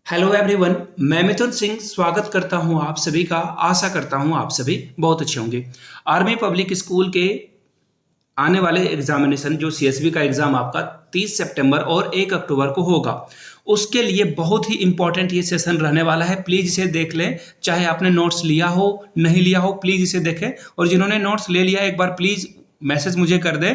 Hello everyone, मैं मिथुन सिंह स्वागत करता हूं आप सभी का। आशा करता हूं आप सभी बहुत अच्छे होंगे। आर्मी पब्लिक स्कूल के आने वाले एग्जामिनेशन जो सीएसबी का एग्जाम आपका 30 सितंबर और 1 अक्टूबर को होगा, उसके लिए बहुत ही इंपॉर्टेंट ये सेशन रहने वाला है। प्लीज़ इसे देख लें, चाहे आपने नोट्स लिया हो नहीं लिया हो, प्लीज़ इसे देखें। और जिन्होंने नोट्स ले लिया एक बार प्लीज़ मैसेज मुझे कर दें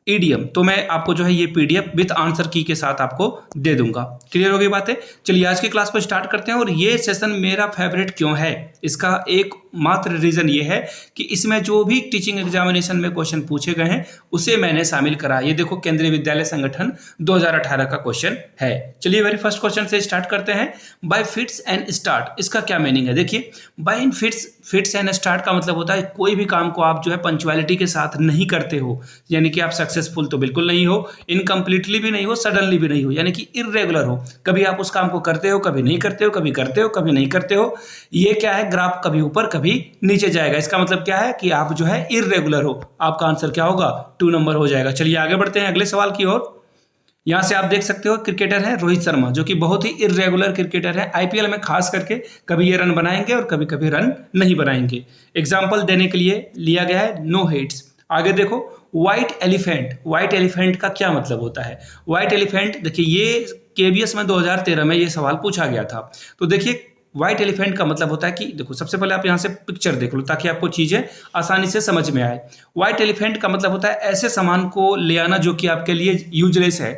ईडीएम, तो मैं आपको जो है ये पीडीएफ विद आंसर की के साथ आपको दे दूंगा। क्लियर हो गई बातें? चलिए आज की क्लास को स्टार्ट करते हैं। और ये सेशन मेरा फेवरेट क्यों है, इसका एक मात्र रीजन ये है कि इसमें जो भी टीचिंग एग्जामिनेशन में क्वेश्चन पूछे गए हैं उसे मैंने शामिल करा। ये देखो, केंद्रीय विद्यालय संगठन 2018 का क्वेश्चन है। चलिए वेरी फर्स्ट क्वेश्चन से स्टार्ट करते हैं। बाय फिट्स एंड स्टार्ट, इसका क्या मीनिंग है? देखिए, by in fits and start का मतलब होता है कोई भी काम को आप जो है पंक्चुअलिटी के साथ नहीं करते हो, यानी कि आप सक्सेसफुल तो बिल्कुल नहीं हो, इनकम्प्लीटली भी नहीं हो, सडनली भी नहीं हो, यानी कि इर्रेगुलर हो। कभी आप उस काम को करते हो, कभी नहीं करते हो, कभी करते हो, कभी नहीं करते हो। ये क्या है? ग्राफ कभी ऊपर कभी नीचे जाएगा। इसका मतलब क्या है कि आप जो है इर्रेगुलर हो। आपका आंसर क्या होगा? 2 नंबर हो जाएगा। चलिए आगे बढ़ते हैं अगले सवाल की ओर। यहां से आप देख सकते हो क्रिकेटर है रोहित शर्मा, जो कि बहुत ही इर्रेगुलर क्रिकेटर है। आईपीएल में खास करके कभी ये रन बनाएंगे और कभी कभी रन नहीं बनाएंगे। एग्जाम्पल देने के लिए लिया गया है नो हिट्स। आगे देखो, व्हाइट एलिफेंट। व्हाइट एलिफेंट का क्या मतलब होता है? व्हाइट एलिफेंट, देखिए ये केबीएस में 2013 में ये सवाल पूछा गया था। तो देखिए, व्हाइट एलिफेंट का मतलब होता है कि देखो, सबसे पहले आप यहाँ से पिक्चर देख लो ताकि आपको चीजें आसानी से समझ में आए। व्हाइट एलिफेंट का मतलब होता है ऐसे सामान को ले आना जो कि आपके लिए यूजलेस है,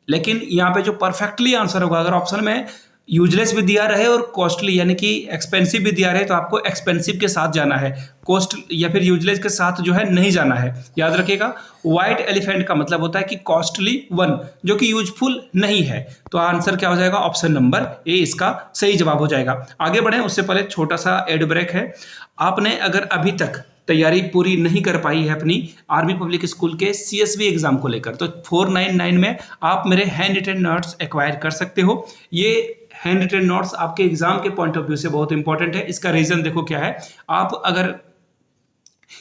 लेकिन यहाँ पे जो परफेक्टली आंसर होगा, अगर ऑप्शन में यूजलेस भी दिया रहे और कॉस्टली यानी कि एक्सपेंसिव भी दिया रहे तो आपको एक्सपेंसिव के साथ जाना है, कॉस्ट या फिर यूजलेस के साथ जो है नहीं जाना है। याद रखिएगा, व्हाइट एलिफेंट का मतलब होता है कि कॉस्टली वन, जो कि यूजफुल नहीं है। तो आंसर क्या हो जाएगा? ऑप्शन नंबर ए इसका सही जवाब हो जाएगा। आगे बढ़े उससे पहले छोटा सा एड ब्रेक है। आपने अगर अभी तक तैयारी पूरी नहीं कर पाई है अपनी आर्मी पब्लिक स्कूल के सीएसबी एग्जाम को लेकर, तो 499 में आप मेरे हैंड रिटन नोट्स एक्वायर कर सकते हो। ये हैंड रिटन नोट्स आपके एग्जाम के पॉइंट ऑफ व्यू से बहुत इंपॉर्टेंट है। इसका रीजन देखो क्या है। आप अगर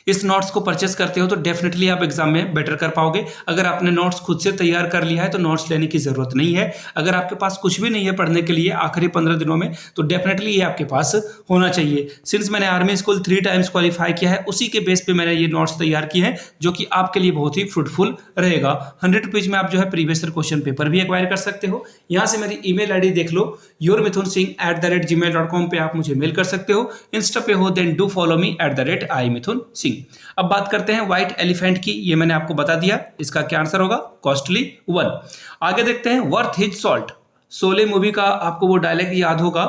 इस नोट्स को परचेस करते हो तो डेफिनेटली आप एग्जाम में बेटर कर पाओगे। अगर आपने नोट्स खुद से तैयार कर लिया है तो नोट्स लेने की जरूरत नहीं है। अगर आपके पास कुछ भी नहीं है पढ़ने के लिए आखिरी 15 दिनों में, तो डेफिनेटली ये आपके पास होना चाहिए। सिंस मैंने आर्मी स्कूल 3 टाइम्स क्वालिफाई किया है, उसी के बेस पे मैंने ये नोट्स तैयार किए हैं, जो कि आपके लिए बहुत ही फ्रूटफुल रहेगा। 100 रुपीज में आप जो है प्रीवियस ईयर क्वेश्चन पेपर भी एक्वायर कर सकते हो। यहाँ से मेरी ईमेल आईडी देख लो, yourmithunsingh@gmail.com पे आप मुझे मेल कर सकते हो। इंस्टा पे हो then do follow me @imithunsingh। अब बात करते हैं व्हाइट एलिफेंट की। ये मैंने आपको बता दिया, इसका क्या आंसर होगा? Costly one. आगे देखते हैं worth his salt. Sholay movie का आपको वो डायलॉग याद होगा,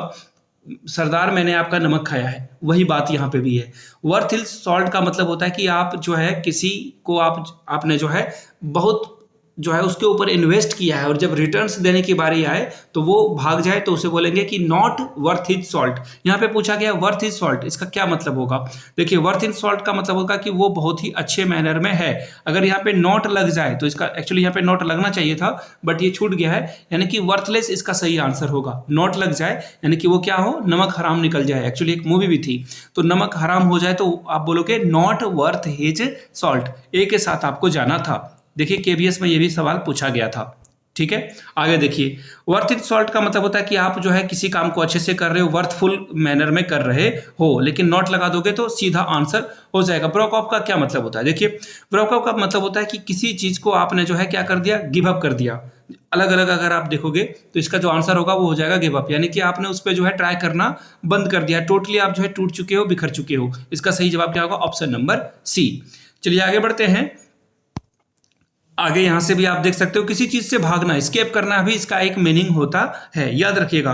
सरदार मैंने आपका नमक खाया है, वही बात यहाँ पे भी है। वर्थ हिज सॉल्ट का मतलब होता है कि आप जो है किसी को आपने जो है बहुत जो है उसके ऊपर इन्वेस्ट किया है और जब रिटर्न्स देने की बारी आए तो वो भाग जाए तो उसे बोलेंगे कि नॉट वर्थ हिज सॉल्ट। यहाँ पे पूछा गया वर्थ हिज सॉल्ट, इसका क्या मतलब होगा? देखिए, वर्थ हिज सॉल्ट का मतलब होगा कि वो बहुत ही अच्छे मैनर में है। अगर यहाँ पे नॉट लग जाए तो इसका एक्चुअली यहाँ पे नॉट लगना चाहिए था, बट ये छूट गया है, यानी कि वर्थलेस इसका सही आंसर होगा। नॉट लग जाए यानी कि वो क्या हो, नमक हराम निकल जाए। एक्चुअली एक मूवी भी थी, तो नमक हराम हो जाए तो आप बोलोगे नॉट वर्थ हिज सॉल्ट। ए के साथ आपको जाना था। देखिए, केबीएस में ये भी सवाल पूछा गया था। ठीक है, आगे देखिए, वर्थ इट सॉल्ट का मतलब होता है कि आप जो है किसी काम को अच्छे से कर रहे हो, वर्थफुल मैनर में कर रहे हो, लेकिन नॉट लगा दोगे तो सीधा आंसर हो जाएगा। ब्रोक ऑफ का क्या मतलब होता है? देखिए, ब्रोक ऑफ का मतलब होता है कि किसी चीज को आपने जो है क्या कर दिया, गिव अप कर दिया। अलग अलग अगर आप देखोगे तो इसका जो आंसर होगा वो हो जाएगा गिव अप, यानी कि आपने उस पर जो है ट्राई करना बंद कर दिया, टोटली आप जो है टूट चुके हो, बिखर चुके हो। इसका सही जवाब क्या होगा? Option number C. चलिए आगे बढ़ते हैं। आगे यहां से भी आप देख सकते हो किसी चीज से भागना, एस्केप करना भी इसका एक मीनिंग होता है, याद रखिएगा।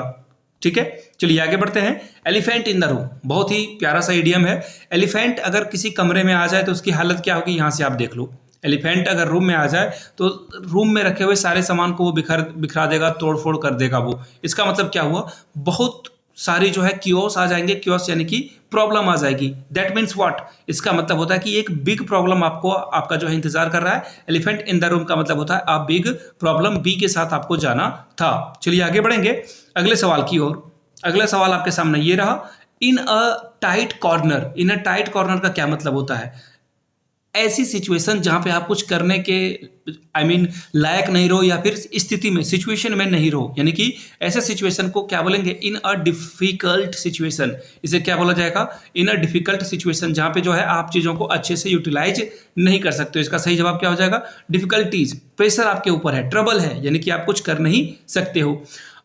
ठीक है, चलिए आगे बढ़ते हैं। एलिफेंट इन द रूम, बहुत ही प्यारा सा इडियम है। एलिफेंट अगर किसी कमरे में आ जाए तो उसकी हालत क्या होगी, यहां से आप देख लो। एलिफेंट अगर रूम में आ जाए तो रूम में रखे हुए सारे सामान को वो बिखरा देगा, तोड़ फोड़ कर देगा वो। इसका मतलब क्या हुआ? बहुत सारी जो है क्योस आ जाएंगे। क्योस यानी कि प्रॉब्लम आ जाएगी। That means what? इसका मतलब होता है कि एक बिग प्रॉब्लम आपको आपका जो है इंतजार कर रहा है। एलिफेंट इन द रूम का मतलब होता है आप बिग प्रॉब्लम बी के साथ आपको जाना था। चलिए आगे बढ़ेंगे अगले सवाल की ओर। अगला सवाल आपके सामने ये रहा, in a tight corner. In a tight corner का क्या मतलब होता है? ऐसी सिचुएशन जहां पे आप कुछ करने के लायक नहीं रहो, या फिर स्थिति में, सिचुएशन में नहीं रहो, यानी कि ऐसे सिचुएशन को क्या बोलेंगे, इन अ डिफिकल्ट सिचुएशन। इसे क्या बोला जाएगा, इन अ डिफिकल्ट सिचुएशन, जहां पे जो है आप चीजों को अच्छे से यूटिलाइज नहीं कर सकते हो। इसका सही जवाब क्या हो जाएगा, डिफिकल्टीज, प्रेशर आपके ऊपर है, ट्रबल है, यानी कि आप कुछ कर नहीं सकते हो।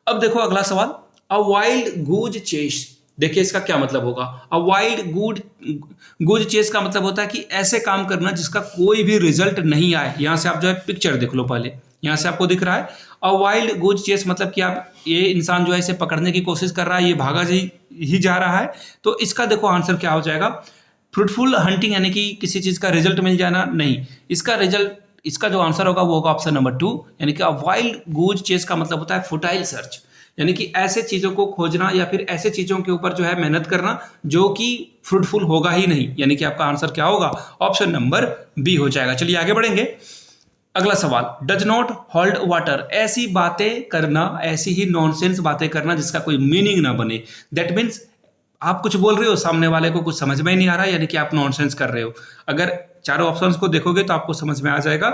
अब देखो अगला सवाल, अ वाइल्ड गूज चेस। देखिए इसका क्या मतलब होगा, अ वाइल्ड गूज चेस का मतलब होता है कि ऐसे काम करना जिसका कोई भी रिजल्ट नहीं आए। यहां से आप जो है पिक्चर देख लो, पहले यहां से आपको दिख रहा है अ वाइल्ड गूज चेस, मतलब कि आप, ये इंसान जो है इसे पकड़ने की कोशिश कर रहा है, ये भागा ही जा रहा है। तो इसका देखो आंसर क्या हो जाएगा, फ्रूटफुल हंटिंग, यानी कि किसी चीज का रिजल्ट मिल जाना नहीं। इसका जो आंसर होगा वो होगा ऑप्शन नंबर 2, यानी कि वाइल्ड गूज चेस का मतलब होता है फुटाइल सर्च, यानी कि ऐसे चीजों को खोजना या फिर ऐसे चीजों के ऊपर जो है मेहनत करना जो कि फ्रूटफुल होगा ही नहीं, यानी कि आपका आंसर क्या होगा, ऑप्शन नंबर बी हो जाएगा। चलिए आगे बढ़ेंगे। अगला सवाल, डज नॉट होल्ड वाटर। ऐसी बातें करना, ऐसी ही नॉनसेंस बातें करना जिसका कोई मीनिंग ना बने। दैट मीन्स आप कुछ बोल रहे हो, सामने वाले को कुछ समझ में ही नहीं आ रहा, यानी कि आप नॉनसेंस कर रहे हो। अगर चारों ऑप्शंस को देखोगे तो आपको समझ में आ जाएगा,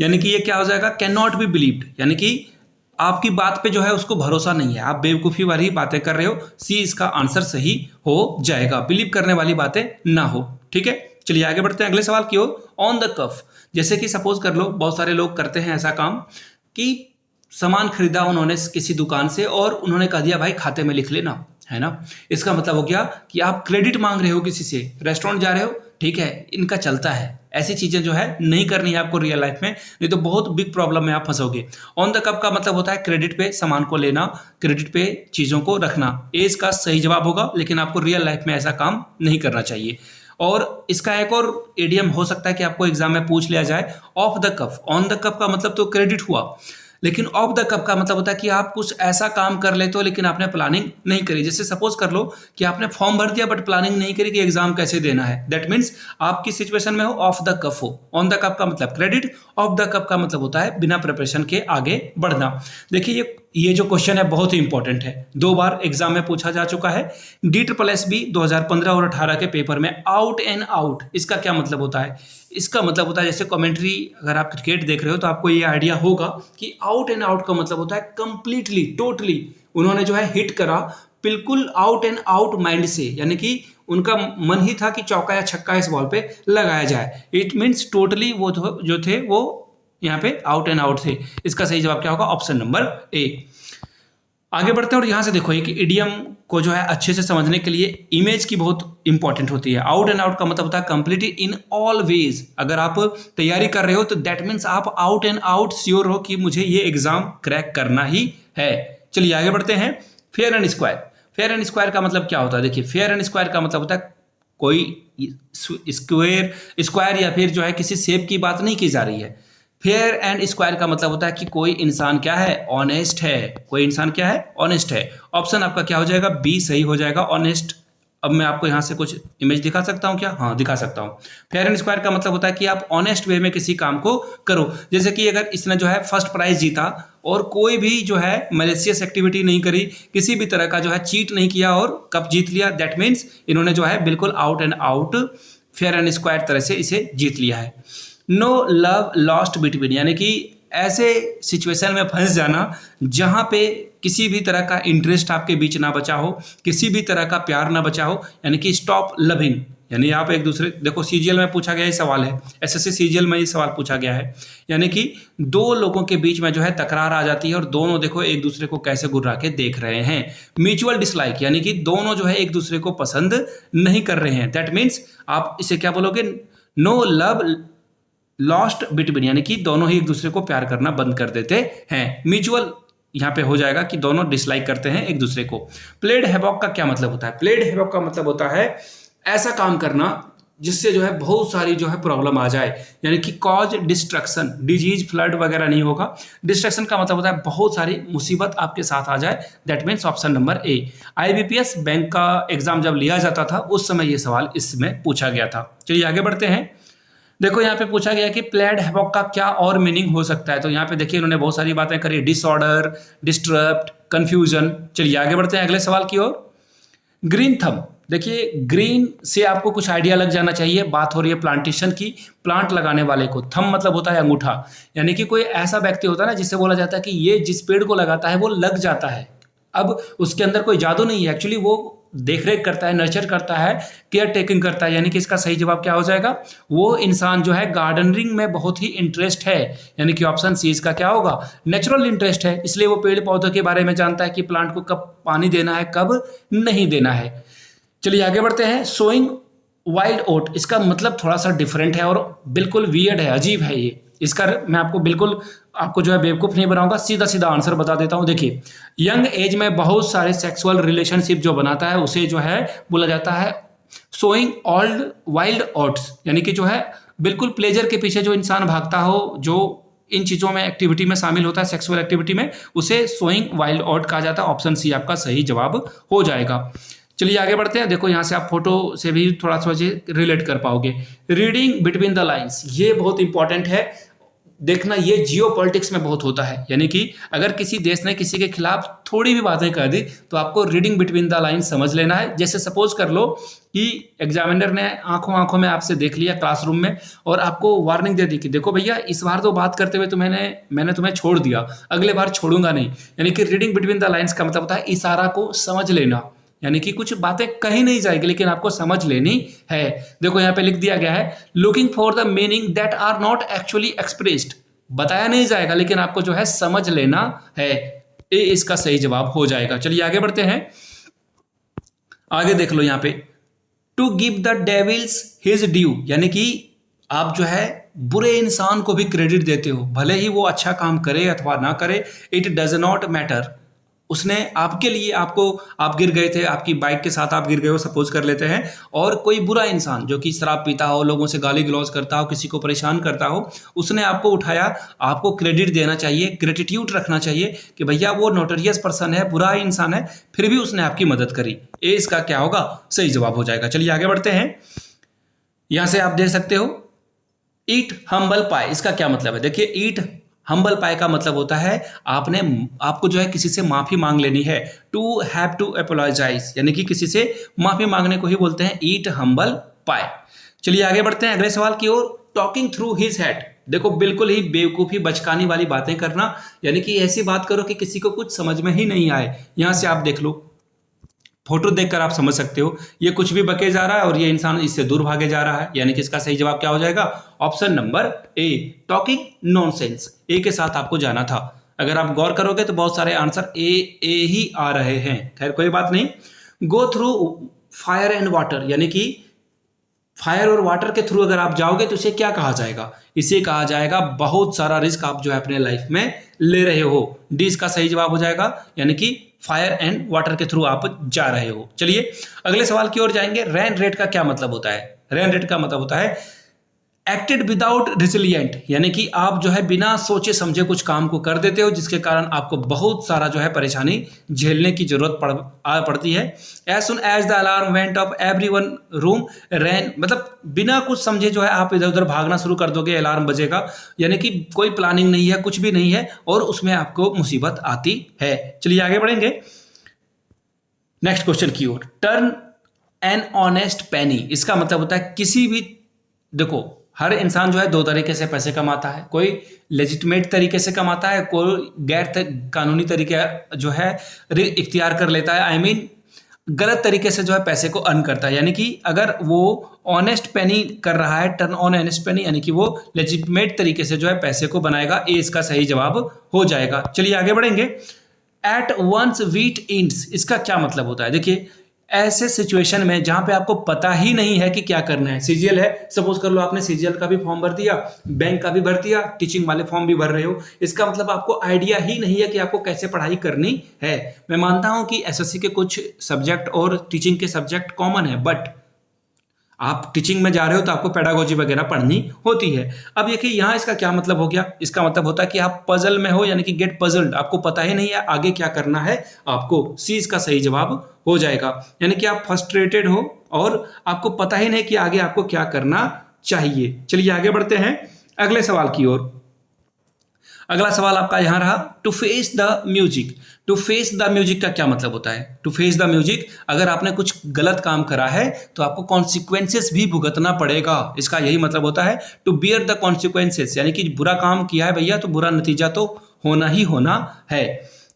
यानी कि ये क्या हो जाएगा, कैन नॉट बी बिलीव्ड, यानी कि आपकी बात पे जो है उसको भरोसा नहीं है, आप बेवकूफ़ी वाली बातें कर रहे हो। सी इसका आंसर सही हो जाएगा, बिलीव करने वाली बातें ना हो। ठीक है, चलिए आगे बढ़ते हैं अगले सवाल की ओर। ऑन द कफ, जैसे कि सपोज कर लो, बहुत सारे लोग करते हैं ऐसा काम कि सामान खरीदा उन्होंने किसी दुकान से और उन्होंने कह दिया भाई खाते में लिख लेना, है ना। इसका मतलब हो गया कि आप क्रेडिट मांग रहे हो किसी से, रेस्टोरेंट जा रहे हो, ठीक है, इनका चलता है। ऐसी चीजें जो है नहीं करनी है आपको रियल लाइफ में, नहीं तो बहुत बिग प्रॉब्लम में आप फंसोगे। ऑन द कप का मतलब होता है क्रेडिट पे सामान को लेना, क्रेडिट पे चीजों को रखना। ए इसका सही जवाब होगा, लेकिन आपको रियल लाइफ में ऐसा काम नहीं करना चाहिए। और इसका एक और एडीएम हो सकता है कि आपको एग्जाम में पूछ लिया जाए, of the cup. On the cup का मतलब तो क्रेडिट हुआ, लेकिन ऑफ द कप का मतलब होता है कि आप कुछ ऐसा काम कर लेते हो लेकिन आपने प्लानिंग नहीं करी। जैसे सपोज कर लो कि आपने फॉर्म भर दिया बट प्लानिंग नहीं करी कि एग्जाम कैसे देना है। दैट मीन्स आपकी सिचुएशन में हो, ऑफ द कप हो। ऑन द कप का मतलब क्रेडिट, ऑफ द कप का मतलब होता है बिना प्रिपरेशन के आगे बढ़ना। देखिए ये जो क्वेश्चन है बहुत ही इंपॉर्टेंट है, 2 बार एग्जाम में पूछा जा चुका है। DSSB 2015 और 18 के पेपर में आउट एंड आउट, इसका क्या मतलब होता है? इसका मतलब होता है, जैसे कमेंट्री अगर आप क्रिकेट देख रहे हो तो आपको ये आइडिया होगा कि आउट एंड आउट का मतलब होता है कंप्लीटली, टोटली उन्होंने जो है हिट करा, बिल्कुल आउट एंड आउट माइंड से, यानी कि उनका मन ही था कि चौका या छक्का इस बॉल पे लगाया जाए। इट मीन्स टोटली वो जो थे वो यहाँ पे आउट एंड आउट थे। इसका सही जवाब क्या होगा, ऑप्शन नंबर ए। आगे बढ़ते हैं और यहां से देखो एक इडियम को जो है अच्छे से समझने के लिए इमेज की बहुत इंपॉर्टेंट होती है। आउट एंड आउट का मतलब होता है कंप्लीटली इन ऑल वेज। अगर आप तैयारी कर रहे हो तो दैट मीन्स आप आउट एंड आउट श्योर हो कि मुझे ये एग्जाम क्रैक करना ही है। चलिए आगे बढ़ते हैं। Fair and square, fair and square का मतलब क्या होता है? देखिए फेयर एंड स्क्वायर का मतलब होता है कोई स्क्वायर या फिर जो है किसी शेप की बात नहीं की जा रही है। फेयर एंड स्क्वायर का मतलब होता है कि कोई इंसान क्या है, ऑनेस्ट है। कोई इंसान क्या है, ऑनेस्ट है। ऑप्शन आपका क्या हो जाएगा, बी सही हो जाएगा, ऑनेस्ट। अब मैं आपको यहाँ से कुछ इमेज दिखा सकता हूँ क्या? हाँ दिखा सकता हूँ। फेयर एंड स्क्वायर का मतलब होता है कि आप ऑनेस्ट वे में किसी काम को करो। जैसे कि अगर इसने जो है फर्स्ट प्राइज जीता और कोई भी जो है मैलिशियस एक्टिविटी नहीं करी, किसी भी तरह का जो है चीट नहीं किया और कप जीत लिया, दैट मीन्स इन्होंने जो है बिल्कुल out and out fair and square तरह से इसे जीत लिया है। नो लव लॉस्ट बिटवीन, यानी कि ऐसे सिचुएशन में फंस जाना जहां पे किसी भी तरह का इंटरेस्ट आपके बीच ना बचा हो, किसी भी तरह का प्यार ना बचा हो, यानी कि स्टॉप लविंग। यानी आप एक दूसरे, देखो सीजीएल में पूछा गया ये सवाल है, एसएससी सीजीएल में ये सवाल पूछा गया है, यानी कि 2 लोगों के बीच में जो है तकरार आ जाती है और दोनों देखो एक दूसरे को कैसे घुरा के देख रहे हैं। म्यूचुअल डिसलाइक, यानी कि दोनों जो है एक दूसरे को पसंद नहीं कर रहे हैं। दैट मीन्स आप इसे क्या बोलोगे, नो लव लॉस्ट बिटवीन, यानी कि दोनों ही एक दूसरे को प्यार करना बंद कर देते हैं। म्यूचुअल यहाँ पे हो जाएगा कि दोनों डिसलाइक करते हैं एक दूसरे को। प्लेड हैवॉक का क्या मतलब होता है? प्लेड हैवॉक का मतलब होता है ऐसा काम करना जिससे जो है बहुत सारी जो है प्रॉब्लम आ जाए, यानी कि कॉज डिस्ट्रक्शन, डिजीज, फ्लड वगैरह नहीं होगा। डिस्ट्रक्शन का मतलब होता है बहुत सारी मुसीबत आपके साथ आ जाए, that means option number A. IBPS bank का एग्जाम जब लिया जाता था उस समय ये सवाल इसमें पूछा गया था। चलिए आगे बढ़ते हैं। देखो यहाँ पे पूछा गया कि प्लेड हैवॉक का क्या और मीनिंग हो सकता है, तो यहाँ पे देखिए इन्होंने बहुत सारी बातें करी, डिसऑर्डर, डिस्टर्ब्ड, कंफ्यूजन। चलिए आगे बढ़ते हैं अगले सवाल की ओर। ग्रीन थंब, देखिए ग्रीन से आपको कुछ आइडिया लग जाना चाहिए, बात हो रही है प्लांटेशन की, प्लांट लगाने वाले को। थंब मतलब होता है अंगूठा, यानी कि कोई ऐसा व्यक्ति होता है ना जिससे बोला जाता है कि ये जिस पेड़ को लगाता है वो लग जाता है। अब उसके अंदर कोई जादू नहीं है, एक्चुअली वो देख रेख करता है, नर्चर करता है, केयर टेकिंग करता है। यानी कि इसका सही जवाब क्या हो जाएगा, वो इंसान जो है गार्डनिंग में बहुत ही इंटरेस्ट है, यानी कि ऑप्शन सी इसका क्या होगा, नेचुरल इंटरेस्ट है, इसलिए वो पेड़ पौधों के बारे में जानता है कि प्लांट को कब पानी देना है, कब नहीं देना है। चलिए आगे बढ़ते हैं। सोइंग वाइल्ड ओट, इसका मतलब थोड़ा सा डिफरेंट है और बिल्कुल वियर्ड है, अजीब है ये। इसका मैं आपको बिल्कुल आपको जो है बेवकूफ़ नहीं बनाऊंगा, सीधा सीधा आंसर बता देता हूं। देखिए यंग एज में बहुत सारे सेक्सुअल रिलेशनशिप जो बनाता है उसे जो है बोला जाता है सोइंग ओल्ड वाइल्ड ओट्स, यानी कि जो है बिल्कुल प्लेजर के पीछे जो इंसान भागता हो, जो इन चीज़ों में एक्टिविटी में शामिल होता है, सेक्सुअल एक्टिविटी में, उसे सोइंग वाइल्ड ओट कहा जाता है। ऑप्शन सी आपका सही जवाब हो जाएगा। चलिए आगे बढ़ते हैं। देखो यहाँ से आप फोटो से भी थोड़ा सा रिलेट कर पाओगे। रीडिंग बिटवीन द लाइंस, ये बहुत इंपॉर्टेंट है, देखना ये जियो पॉलिटिक्स में बहुत होता है। यानी कि अगर किसी देश ने किसी के खिलाफ थोड़ी भी बातें कर दी तो आपको रीडिंग बिटवीन द लाइंस समझ लेना है। जैसे सपोज कर लो कि एग्जामिनर ने आंखों आंखों में आपसे देख लिया क्लासरूम में और आपको वार्निंग दे दी कि देखो भैया इस बार तो बात करते हुए मैंने तुम्हें छोड़ दिया, अगले बार छोड़ूंगा नहीं। यानी कि रीडिंग बिटवीन द लाइंस का मतलब होता है इशारा को समझ लेना, यानी कि कुछ बातें कही नहीं जाएगी लेकिन आपको समझ लेनी है। देखो यहाँ पे लिख दिया गया है looking for the meaning that are not actually expressed, बताया नहीं जाएगा लेकिन आपको जो है समझ लेना है। ए इसका सही जवाब हो जाएगा। चलिए आगे बढ़ते हैं। आगे देख लो यहाँ पे to give the devils his due, यानी कि आप जो है बुरे इंसान को भी क्रेडिट देते हो, भले ही वो अच्छा काम करे अथवा ना करे, इट डज नॉट मैटर। उसने आपके लिए आप गिर गए थे, आपकी बाइक के साथ आप गिर गए हो सपोज कर लेते हैं, और कोई बुरा इंसान जो कि शराब पीता हो, लोगों से गाली गलौज करता हो, किसी को परेशान करता हो, उसने आपको उठाया, आपको क्रेडिट देना चाहिए, ग्रेटिट्यूड रखना चाहिए कि भैया वो नोटोरियस पर्सन है, बुरा इंसान है, फिर भी उसने आपकी मदद करी। ए इसका क्या होगा, सही जवाब हो जाएगा। चलिए आगे बढ़ते हैं। यहां से आप देख सकते हो ईट हम्बल पाई, इसका क्या मतलब है। देखिए ईट हम्बल पाई का मतलब होता है आपको जो है किसी से माफी मांग लेनी है, टू हैव टू अपोलोजाइज, यानी कि किसी से माफी मांगने को ही बोलते हैं ईट हम्बल पाई। चलिए आगे बढ़ते हैं अगले सवाल की ओर। टॉकिंग थ्रू हिज हेड, देखो बिल्कुल ही बेवकूफी बचकानी वाली बातें करना, यानी कि ऐसी बात करो कि किसी को कुछ समझ में ही नहीं आए। यहां से आप देख लो, फोटो देखकर आप समझ सकते हो ये कुछ भी बके जा रहा है और ये इंसान इससे दूर भागे जा रहा है, यानी कि इसका सही जवाब क्या हो जाएगा, option number A talking nonsense. A के साथ आपको जाना था। अगर आप गौर करोगे तो बहुत सारे आंसर ए ही आ रहे हैं, खैर कोई बात नहीं। Go through fire and water, यानी कि फायर और वाटर के थ्रू अगर आप जाओगे तो इसे क्या कहा जाएगा, इसे कहा जाएगा बहुत सारा रिस्क आप जो है अपने लाइफ में ले रहे हो। डी इसका सही जवाब हो जाएगा, यानी कि फायर एंड वाटर के थ्रू आप जा रहे हो। चलिए अगले सवाल की ओर जाएंगे। रैन रेट का क्या मतलब होता है। रैन रेट का मतलब होता है एक्टेड विदाउट रिजिलियंट, यानी कि आप जो है बिना सोचे समझे कुछ काम को कर देते हो जिसके कारण आपको बहुत सारा जो है परेशानी झेलने की जरूरत पड़ती है। As soon as the alarm went off everyone room ran, मतलब बिना कुछ समझे जो है आप इधर उधर भागना शुरू कर दोगे, अलार्म बजेगा, यानी कि कोई प्लानिंग नहीं है, कुछ भी नहीं है और उसमें आपको मुसीबत आती है। चलिए आगे बढ़ेंगे नेक्स्ट क्वेश्चन की ओर। टर्न एन ऑनेस्ट पेनी, इसका मतलब होता है किसी भी, देखो हर इंसान जो है दो तरीके से पैसे कमाता है, कोई लेजिटिमेट तरीके से कमाता है, कोई गैर कानूनी तरीके जो है इख्तियार कर लेता है, आई मीन गलत तरीके से जो है पैसे को अर्न करता है। यानी कि अगर वो ऑनेस्ट पेनी कर रहा है, टर्न ऑन ऑनेस्ट पेनी, यानी कि वो लेजिटिमेट तरीके से जो है पैसे को बनाएगा। ए इसका सही जवाब हो जाएगा। चलिए आगे बढ़ेंगे। एट वंस वीट इंड्स, इसका क्या मतलब होता है। देखिए ऐसे सिचुएशन में जहां पे आपको पता ही नहीं है कि क्या करना है, सीजीएल है, सपोज कर लो आपने सीजीएल का भी फॉर्म भर दिया, बैंक का भी भर दिया, टीचिंग वाले फॉर्म भी भर रहे हो, इसका मतलब आपको आइडिया ही नहीं है कि आपको कैसे पढ़ाई करनी है। मैं मानता हूं कि एसएससी के कुछ सब्जेक्ट और टीचिंग के सब्जेक्ट कॉमन है, बट आप टीचिंग में जा रहे हो तो आपको पेडागोजी वगैरह पढ़नी होती है। अब देखिए यहाँ इसका क्या मतलब हो गया, इसका मतलब होता है कि आप पजल में हो, यानी कि गेट पजल्ड, आपको पता ही नहीं है आगे क्या करना है आपको। सी इसका सही जवाब हो जाएगा, यानी कि आप फ्रस्ट्रेटेड हो और आपको पता ही नहीं कि आगे आपको क्या करना चाहिए। चलिए आगे बढ़ते हैं अगले सवाल की ओर। अगला सवाल आपका यहाँ रहा, to face the music. To face the music का क्या मतलब होता है? टू फेस द म्यूजिक, अगर आपने कुछ गलत काम करा है तो आपको कॉन्सिक्वेंसेस भी भुगतना पड़ेगा, इसका यही मतलब होता है टू बियर द कॉन्सिक्वेंसेस, यानी कि बुरा काम किया है भैया तो बुरा नतीजा तो होना ही होना है।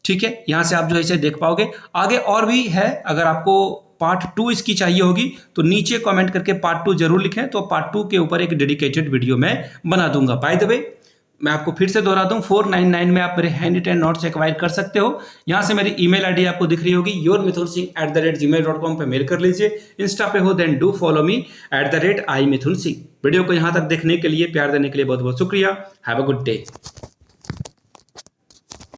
ठीक है, यहाँ से आप जो है इसे देख पाओगे। आगे और भी है, अगर आपको पार्ट 2 इसकी चाहिए होगी तो नीचे कमेंट करके पार्ट 2 जरूर लिखें, तो पार्ट 2 के ऊपर एक डेडिकेटेड वीडियो मैं बना दूंगा। बाय द वे मैं आपको फिर से दोहरा दूं, 499 में आप मेरे हैंड रिटन नोट्स एक्वायर कर सकते हो। यहाँ से मेरी ईमेल आईडी आपको दिख रही होगी, yourmithunsingh@gmail.com पे मेल कर लीजिए। इंस्टा पे हो then do follow me @iMithunSingh। Video को यहाँ तक देखने के लिए, प्यार देने के लिए बहुत बहुत शुक्रिया। Have a good day.